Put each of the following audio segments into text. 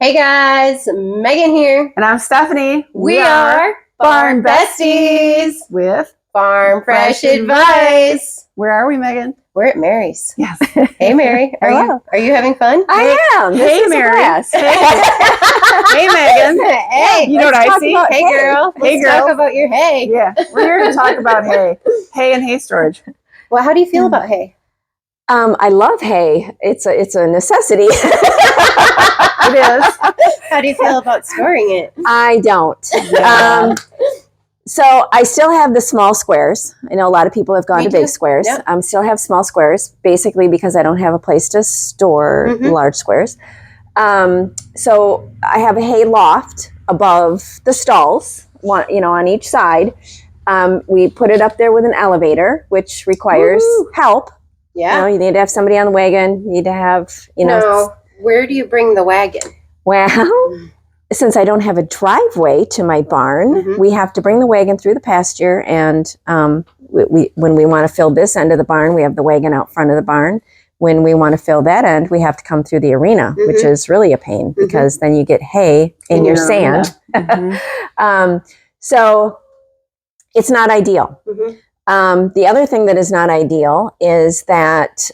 Hey guys, Megan here. And I'm Stephanie. We are Barn Besties with Farm Fresh Advice. Where are we, Megan? We're at Mary's. Yes. Hey Mary, are you having fun? Hey, I am. This hey, is Mary. A blast. Hey, Megan. Hey, You know what I see? Hey girl, Hey, let's girl. talk about your hay. Yeah, we're here to talk about hay. Hay and hay storage. Well, how do you feel about hay? I love hay. It's a necessity. It is. How do you feel about storing it? I don't. Yeah. So I still have the small squares. I know a lot of people have gone Me to too. big squares. Yep. Still have small squares, basically because I don't have a place to store large squares. So I have a hay loft above the stalls, on each side. We put it up there with an elevator, which requires help. Yeah. You need to have somebody on the wagon. You need to have, No, where do you bring the wagon? Well, since I don't have a driveway to my barn, we have to bring the wagon through the pasture. And when we want to fill this end of the barn, we have the wagon out front of the barn. When we want to fill that end, we have to come through the arena, which is really a pain because then you get hay in your sand. So it's not ideal. The other thing that is not ideal is that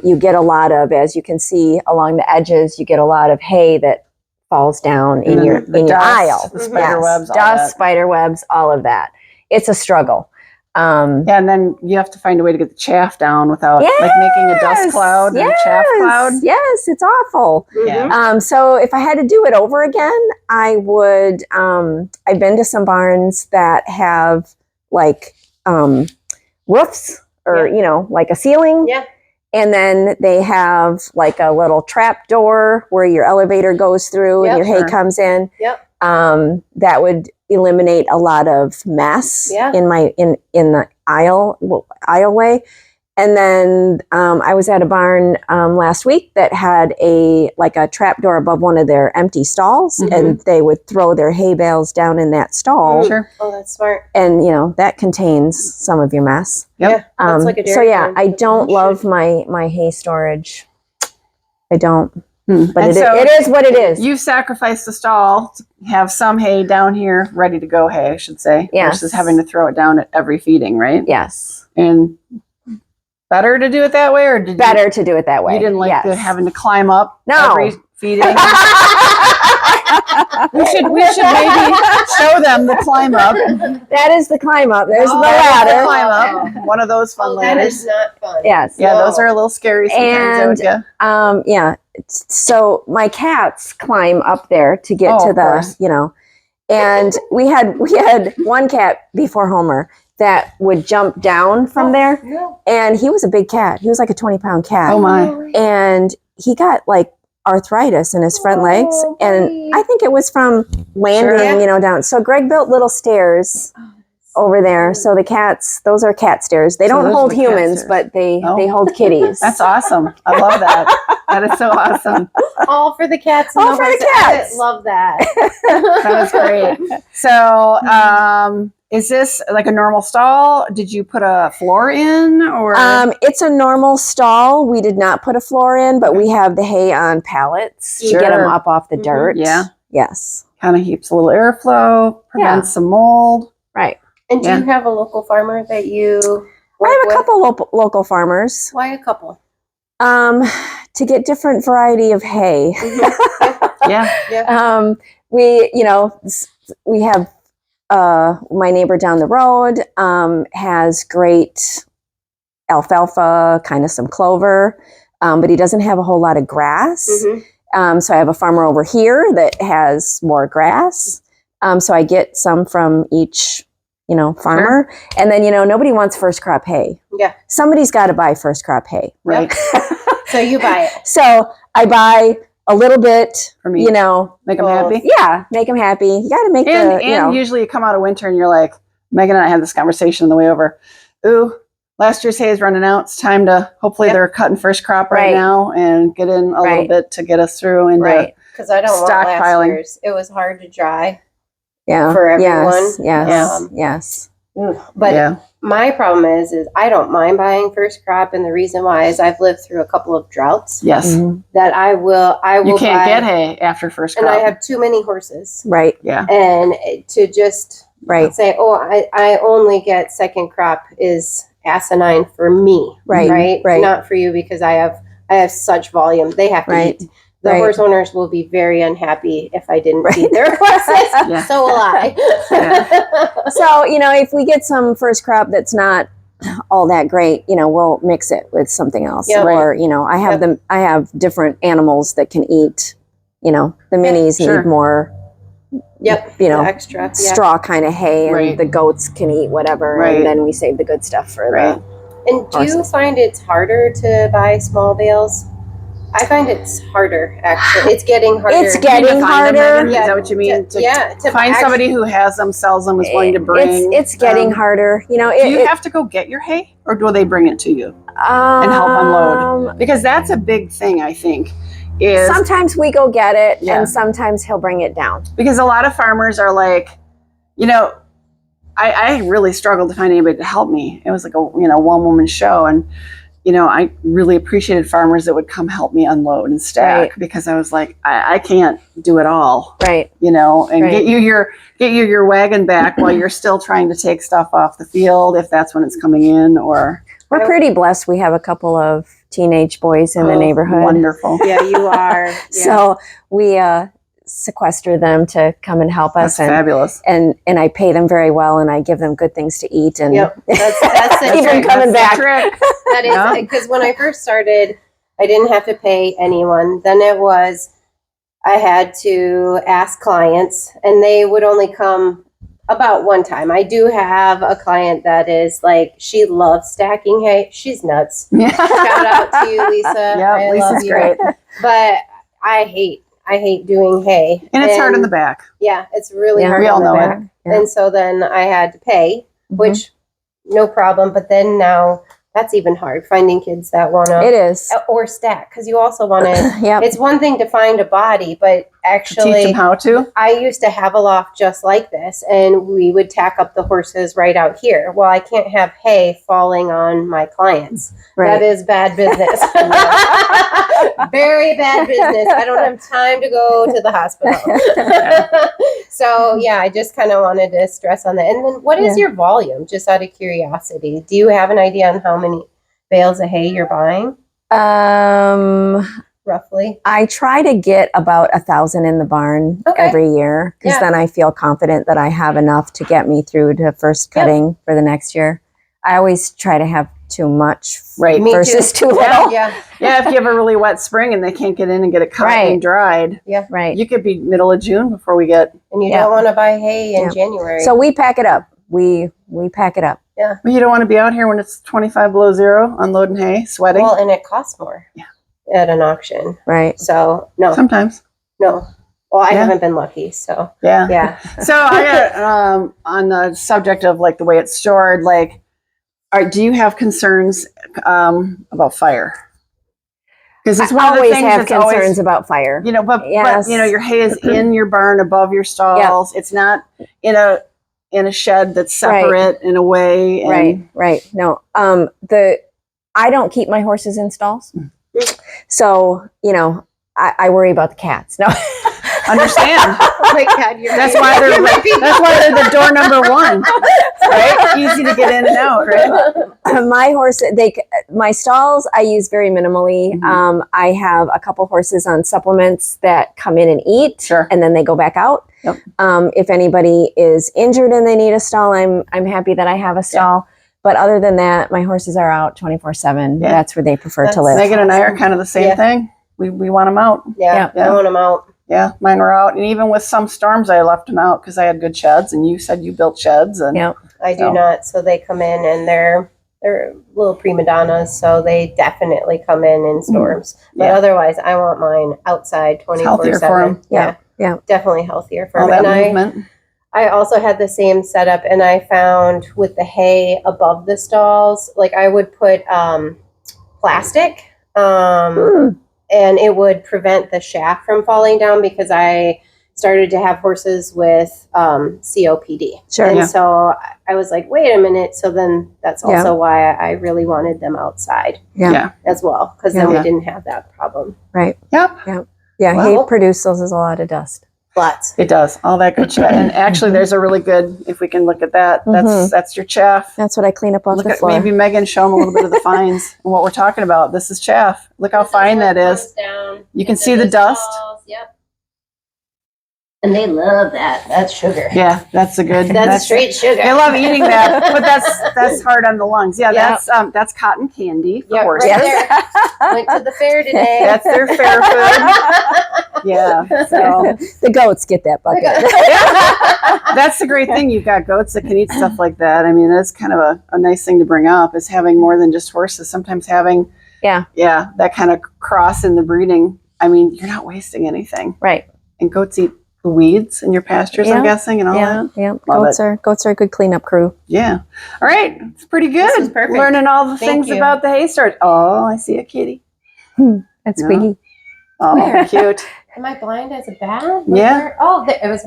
you get a lot of, as you can see along the edges, you get a lot of hay that falls down in your aisle. The spider webs, all dust, that. spider webs, all of that. It's a struggle. Yeah, and then you have to find a way to get the chaff down without making a dust cloud and a chaff cloud. Yes, it's awful. Yeah. So if I had to do it over again, I would. I've been to some barns that have roofs or like a ceiling. Yeah. And then they have like a little trap door where your elevator goes through and your hay comes in. Yep. That would eliminate a lot of mess in the aisleway. And then I was at a barn last week that had a trap door above one of their empty stalls, and they would throw their hay bales down in that stall. Sure. Oh, that's smart. And that contains some of your mess. Yeah, that's like a dairy so yeah, farm. I don't love my hay storage. I don't. But And so it is what it is. You've sacrificed the stall to have some hay down here, ready to go hay, I should say, versus having to throw it down at every feeding, right? Yes. And better to do it that way, or did better to do it that way? You didn't like having to climb up every feeding? we should maybe show them the climb up. That is the climb up. There's the ladder. Climb up. One of those fun That ladders. is not fun. Yes. Yeah, those are a little scary sometimes. And so my cats climb up there to get to the and we had one cat before Homer that would jump down from there. No. And he was a big cat. He was like a 20-pound cat. Oh my. And he got arthritis in his front legs. And I think it was from landing, down. So Greg built little stairs over there. So the cats, those are cat stairs. They don't hold humans, but they hold kitties. That's awesome. I love that. That is so awesome. All for the cats. All for the cats. I love that. That is great. So, is this like a normal stall? Did you put a floor in, or? It's a normal stall. We did not put a floor in, but we have the hay on pallets to get them up off the dirt. Yeah. Yes. Kind of keeps a little airflow, prevents some mold. Right. And do you have a local farmer that you work I have a with? couple local farmers. Why a couple? To get different variety of hay. Yeah. We have my neighbor down the road has great alfalfa, kind of some clover, but he doesn't have a whole lot of grass. So I have a farmer over here that has more grass. So I get some from each farmer. Sure. And then, nobody wants first crop hay. Yeah. Somebody's got to buy first crop hay. Right. So you buy it. So I buy a little bit, for me, make them happy. Yeah. Make them happy. You got to make and usually you come out of winter and you're like, Megan and I had this conversation on the way over. Ooh, last year's hay is running out. It's time to, hopefully they're cutting first crop right now and get in a little bit to get us through into because I don't want last year's. It was hard to dry. Yeah. For everyone. Yes. Yes. But my problem is I don't mind buying first crop, and the reason why is I've lived through a couple of droughts. Yes. That I will You can't buy, get hay after first crop. and I have too many horses. Right. Yeah. And to just say, oh, I only get second crop is asinine for me. Right. Not for you, because I have such volume. They have to eat. The horse owners will be very unhappy if I didn't feed their horses. So will I. So, if we get some first crop that's not all that great, we'll mix it with something else. Yep. Or, I have different animals that can eat, the minis need more, the extra straw kind of hay, and the goats can eat whatever. And then we save the good stuff for the And do you find it's harder to buy small bales? I find it's harder, actually. It's getting harder. It's getting harder. Is that what you mean? To find somebody who has them, sells them, is willing to bring. It's getting harder. Do you have to go get your hay, or do they bring it to you and help unload? Because that's a big thing, I think. Is sometimes we go get it, and sometimes he'll bring it down. Because a lot of farmers are like, I really struggled to find anybody to help me. It was like a one-woman show, and I really appreciated farmers that would come help me unload and stack, because I was like, I can't do it all. Right. And get you your wagon back while you're still trying to take stuff off the field, if that's when it's coming in. Or we're pretty blessed. We have a couple of teenage boys in the neighborhood. Wonderful. Yeah, you are. Yeah. So we sequester them to come and help us. That's fabulous. And I pay them very well, and I give them good things to eat, and that's the keep them coming back. That is, because when I first started, I didn't have to pay anyone. Then I had to ask clients, and they would only come about one time. I do have a client that is like, she loves stacking hay. She's nuts. Shout out to you, Lisa. Yeah, Lisa's great. But I hate doing hay. And it's hard in the back. Yeah, it's really hard. We all know it. Yeah. And so then I had to pay, which no problem. But then now that's even hard, finding kids that want to. It is. Or stack, because you also want to. It's one thing to find a body, but actually. Teach them how to. I used to have a loft just like this, and we would tack up the horses right out here. Well, I can't have hay falling on my clients. That is bad business. Very bad business. I don't have time to go to the hospital. So, I just kind of wanted to stress on that. And then what is your volume, just out of curiosity? Do you have an idea on how many bales of hay you're buying? Roughly. I try to get about 1,000 in the barn every year, because then I feel confident that I have enough to get me through to first cutting for the next year. I always try to have too much versus too little. Yeah, if you have a really wet spring and they can't get in and get it cut and dried. Yeah. Right. You could be middle of June before we get. And you don't want to buy hay in January. So we pack it up. We pack it up. Yeah. Well, you don't want to be out here when it's 25 below zero unloading hay, sweating. Well, and it costs more. Yeah. At an auction. Right. So, no. Sometimes. No. Well, I haven't been lucky, so. Yeah. So I got, on the subject of like the way it's stored, like, do you have concerns about fire? Because it's one of the things have concerns about fire. But your hay is in your barn above your stalls. It's not in a shed that's separate in a way. And Right. No. I don't keep my horses in stalls. So, I worry about the cats. No. Understand. Oh my God, that's why they're the door number one, right? Easy to get in and out, right? My stalls I use very minimally. I have a couple horses on supplements that come in and eat, and then they go back out. Yep. If anybody is injured and they need a stall, I'm happy that I have a stall. But other than that, my horses are out 24/7. That's where they prefer to live. Megan and I are kind of the same thing. We want them out. Yeah, I want them out. Yeah, mine were out. And even with some storms, I left them out because I had good sheds. And you said you built sheds. And I do not. So they come in and they're little prima donnas. So they definitely come in storms. But otherwise, I want mine outside 24/7. Yeah. Definitely healthier for them. Movement. I also had the same setup, and I found with the hay above the stalls, like I would put plastic, and it would prevent the shaft from falling down, because started to have horses with COPD. Sure. And Yeah. so I was like, wait a minute. So then that's also why I really wanted them outside as well, because then we didn't have that problem. Right. Yep. Yeah. Well, hay produces a lot of dust. Lots. It does. All that good chaff. And actually, there's a really good, if we can look at that, that's your chaff. That's what I clean up off Look the at floor. maybe Megan, show them a little bit of the fines and what we're talking about. This is chaff. Look how fine that is. You can see the dust. Yep. And they love that. That's sugar. Yeah, that's a good. That's straight sugar. They love eating that, but that's hard on the lungs. Yeah, that's cotton candy for horses. Right there. Went to the fair today. That's their fair food. Yeah, so The goats get that bucket. that's the great thing. You've got goats that can eat stuff like that. I mean, that's kind of a nice thing to bring up, is having more than just horses. Sometimes having that kind of cross in the breeding. I mean, you're not wasting anything. Right. And goats eat the weeds in your pastures, I'm guessing, and all that. Yeah. Love Goats are a good cleanup crew. Yeah. All right. It's pretty good. This is perfect. Learning all the Thank things you. about the hay start. Oh, I see a kitty. That's No. Squeaky. Oh, cute. Am I blind as a bat? Yeah. Oh, it was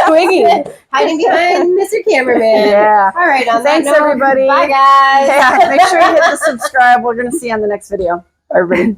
Squiggy. hiding behind Mr. Cameraman. Yeah. All right. On Thanks, that note, everybody. Bye, guys. Yeah. Make sure you hit the subscribe. We're going to see you on the next video. Bye, everybody.